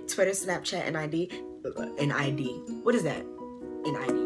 Twitter, Snapchat, and ID. An ID. What is that? An ID.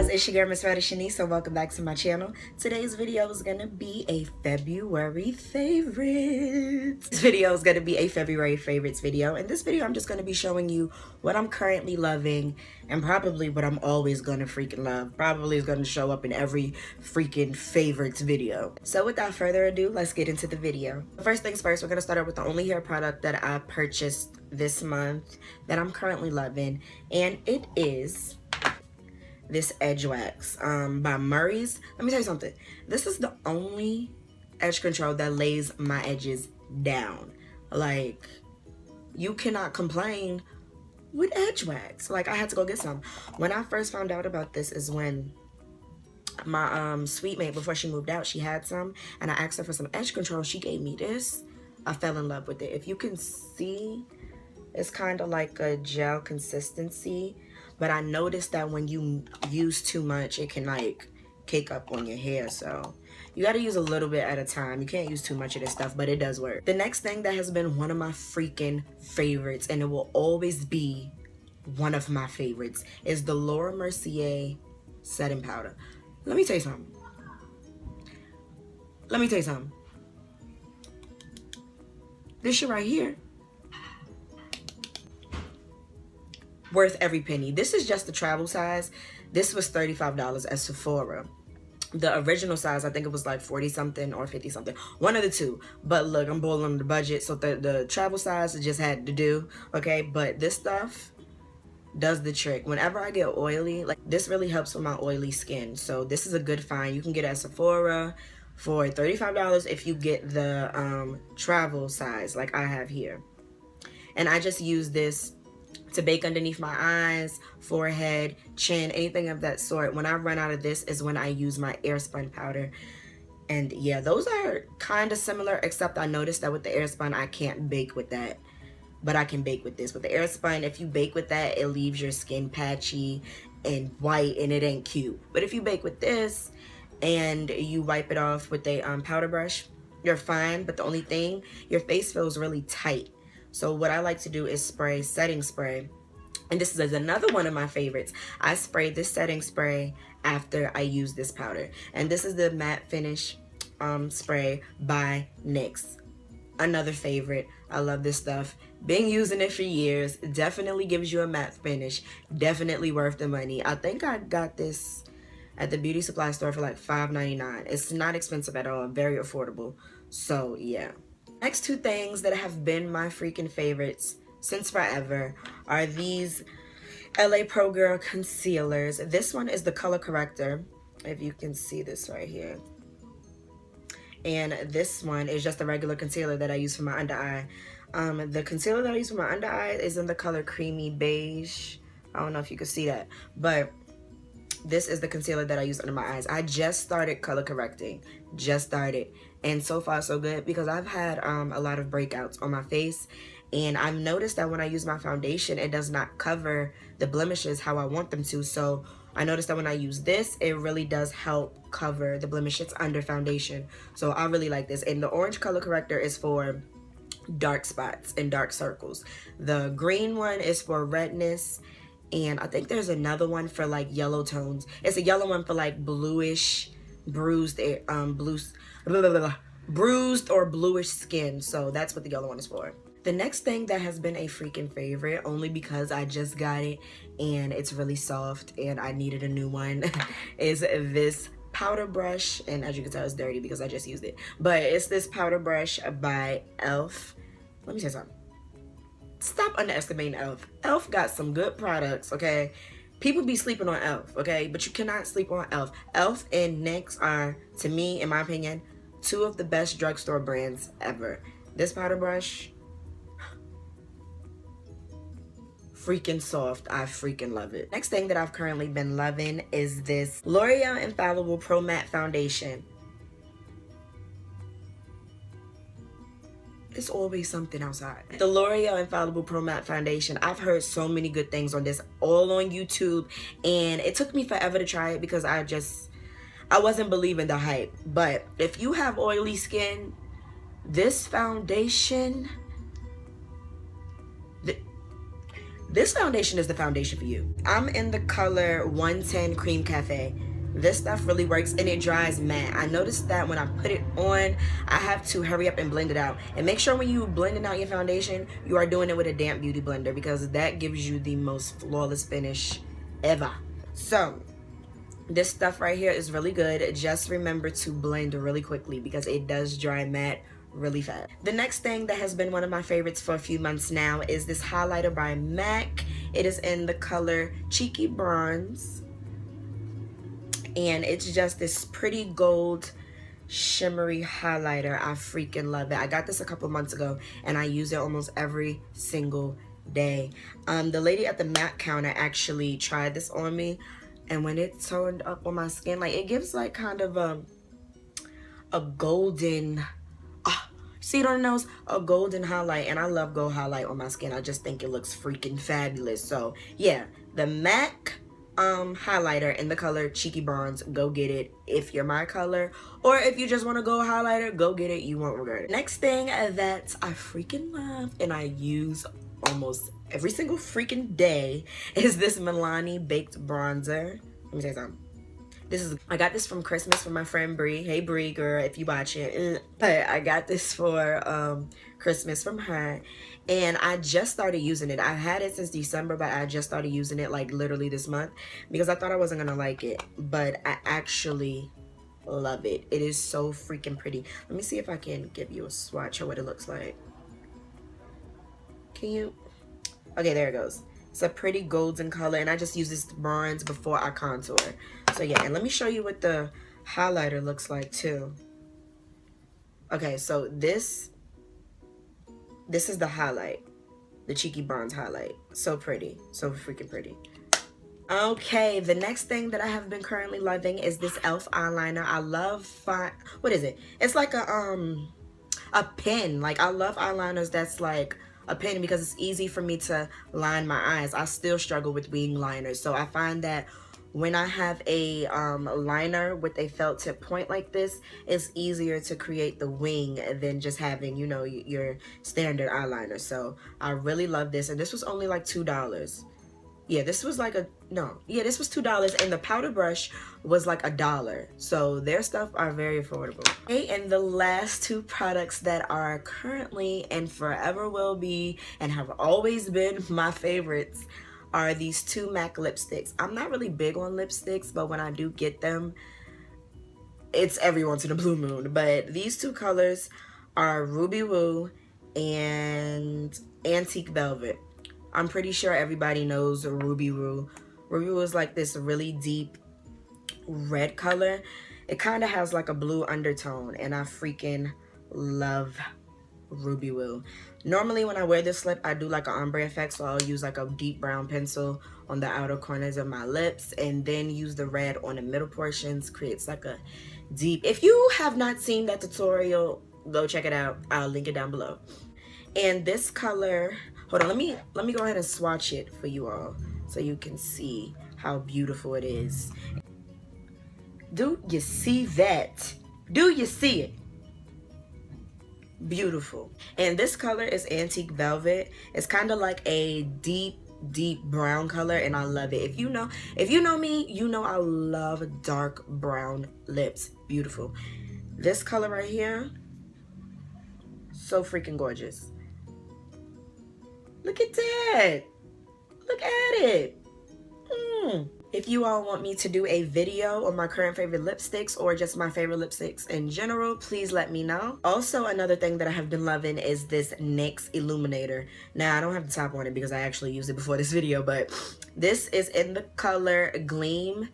It's your girl, Miss rettaashanicee, so welcome back to my channel. Today's video is gonna be a February favorites. This video is gonna be a February favorites video. In this video, I'm just gonna be showing you what I'm currently loving and probably what I'm always gonna freaking love. Probably is gonna show up in every freaking favorites video. So without further ado, let's get into the video. First things first, we're gonna start out with the only hair product that I purchased this month that I'm currently loving, and it is this edge wax by Murray's. Let me tell you something. This is the only edge control that lays my edges down. Like, you cannot complain with edge wax. Like, I had to go get some. When I first found out about this is when my sweet mate, before she moved out, she had some, and I asked her for some edge control. She gave me this. I fell in love with it. If you can see, it's kind of like a gel consistency. But I noticed that when you use too much, it can like cake up on your hair. So you got to use a little bit at a time. You can't use too much of this stuff, but it does work. The next thing that has been one of my freaking favorites, and it will always be one of my favorites, is the Laura Mercier setting powder. Let me tell you something. This shit right here, worth every penny. This is just the travel size. This was $35 at Sephora. The original size, I think it was like 40 something or 50 something, one of the two. But look, I'm balling on the budget, so the travel size just had to do, okay? But this stuff does the trick. Whenever I get oily, like, this really helps with my oily skin. So this is a good find. You can get it at Sephora for $35 if you get the travel size like I have here. And I just use this to bake underneath my eyes, forehead, chin, anything of that sort. When I run out of this is when I use my airspun powder. And yeah, those are kind of similar, except I noticed that with the airspun, I can't bake with that. But I can bake with this. With the airspun, if you bake with that, it leaves your skin patchy and white, and it ain't cute. But if you bake with this and you wipe it off with a powder brush, you're fine. But the only thing, your face feels really tight. So what I like to do is spray setting spray. And this is another one of my favorites. I spray this setting spray after I use this powder. And this is the matte finish spray by NYX. Another favorite. I love this stuff. Been using it for years. Definitely gives you a matte finish. Definitely worth the money. I think I got this at the beauty supply store for like $5.99. It's not expensive at all. Very affordable. So yeah. Next two things that have been my freaking favorites since forever are these LA Pro Girl concealers. This one is the color corrector, if you can see this right here. And this one is just a regular concealer that I use for my under eye. The concealer that I use for my under eye is in the color creamy beige. I don't know if you can see that, but this is the concealer that I use under my eyes. I just started color correcting. Just started. And so far so good, because I've had a lot of breakouts on my face. And I've noticed that when I use my foundation, it does not cover the blemishes how I want them to. So I noticed that when I use this, it really does help cover the blemishes under foundation. So I really like this. And the orange color corrector is for dark spots and dark circles. The green one is for redness. And I think there's another one for like yellow tones. It's a yellow one for like bluish, bruised or bluish skin. So that's what the yellow one is for. The next thing that has been a freaking favorite, only because I just got it and it's really soft and I needed a new one, is this powder brush. And as you can tell, it's dirty because I just used it. But it's this powder brush by e.l.f. Let me tell you something. Stop underestimating e.l.f. e.l.f. got some good products, okay? People be sleeping on e.l.f., okay? But you cannot sleep on e.l.f. e.l.f. and NYX are, to me, in my opinion, two of the best drugstore brands ever. This powder brush, freaking soft. I freaking love it. Next thing that I've currently been loving is this L'Oreal Infallible Pro Matte Foundation. It's always something outside. The L'Oreal Infallible Pro Matte Foundation. I've heard so many good things on this, all on YouTube, and it took me forever to try it because I I wasn't believing the hype. But if you have oily skin, this foundation, this foundation is the foundation for you. I'm in the color 110 Cream Cafe. This stuff really works and it dries matte. I noticed that when I put it on, I have to hurry up and blend it out. And make sure when you blending out your foundation, you are doing it with a damp beauty blender, because that gives you the most flawless finish ever. So this stuff right here is really good. Just remember to blend really quickly because it does dry matte really fast. The next thing that has been one of my favorites for a few months now is this highlighter by MAC. It is in the color Cheeky Bronze. And it's just this pretty gold shimmery highlighter. I freaking love it. I got this a couple months ago and I use it almost every single day. The lady at the MAC counter actually tried this on me, and when it toned up on my skin, like, it gives like kind of a golden, see it on the nose, a golden highlight, and I love gold highlight on my skin. I just think it looks freaking fabulous. So yeah, the MAC highlighter in the color Cheeky Bronze, go get it if you're my color, or if you just want to go highlighter, go get it, you won't regret it. Next thing that I freaking love and I use almost every single freaking day is this Milani baked bronzer. Let me tell you something. I got this from Christmas from my friend Bree. Hey Bree, girl, if you watch it. But I got this for Christmas from her, and I just started using it. I've had it since December, but I just started using it like literally this month because I thought I wasn't gonna like it, but I actually love it. It is so freaking pretty. Let me see if I can give you a swatch of what it looks like. Can you? Okay, there it goes. It's a pretty golden color, and I just use this bronze before I contour. So yeah, and let me show you what the highlighter looks like too. Okay, so this is the highlight, the Cheeky Bronze highlight. So pretty, so freaking pretty. Okay, the next thing that I have been currently loving is this e.l.f. eyeliner. I love, what is it? It's like a pen. Like, I love eyeliners that's like a pen because it's easy for me to line my eyes. I still struggle with wing liners, so I find that when I have a liner with a felt tip point like this, it's easier to create the wing than just having, you know, your standard eyeliner. So I really love this, and this was only like $2. Yeah, this was like this was $2, and the powder brush was like $1. So their stuff are very affordable. Okay, and the last two products that are currently and forever will be and have always been my favorites are these two MAC lipsticks. I'm not really big on lipsticks, but when I do get them, it's every once in a blue moon. But these two colors are Ruby Woo and Antique Velvet. I'm pretty sure everybody knows Ruby Woo. Ruby Woo is like this really deep red color. It kind of has like a blue undertone, and I freaking love Ruby Woo. Normally when I wear this lip, I do like an ombre effect, so I'll use like a deep brown pencil on the outer corners of my lips and then use the red on the middle portions. Creates like a deep, if you have not seen that tutorial, go check it out. I'll link it down below. And this color, hold on, let me go ahead and swatch it for you all so you can see how beautiful it is. Do you see that? Do you see it? Beautiful. And this color is Antique Velvet. It's kind of like a deep brown color, and I love it. If you know me, you know I love dark brown lips. Beautiful. This color right here, so freaking gorgeous. Look at that. Look at it. If you all want me to do a video on my current favorite lipsticks or just my favorite lipsticks in general, please let me know. Also, another thing that I have been loving is this NYX Illuminator. Now, I don't have the top on it because I actually used it before this video, but this is in the color Gleam,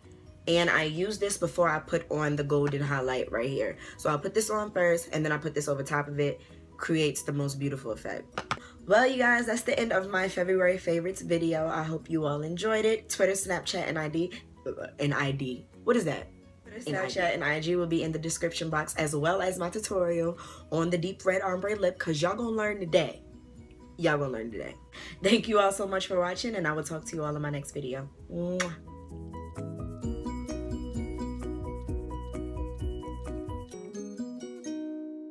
and I use this before I put on the golden highlight right here. So I'll put this on first, and then I put this over top of it. Creates the most beautiful effect. Well, you guys, that's the end of my February favorites video. I hope you all enjoyed it. Twitter, Snapchat, and ID. What is that? Twitter, Snapchat, and IG will be in the description box, as well as my tutorial on the deep red ombre lip, because y'all gonna learn today. Y'all gonna learn today. Thank you all so much for watching, and I will talk to you all in my next video. Mwah.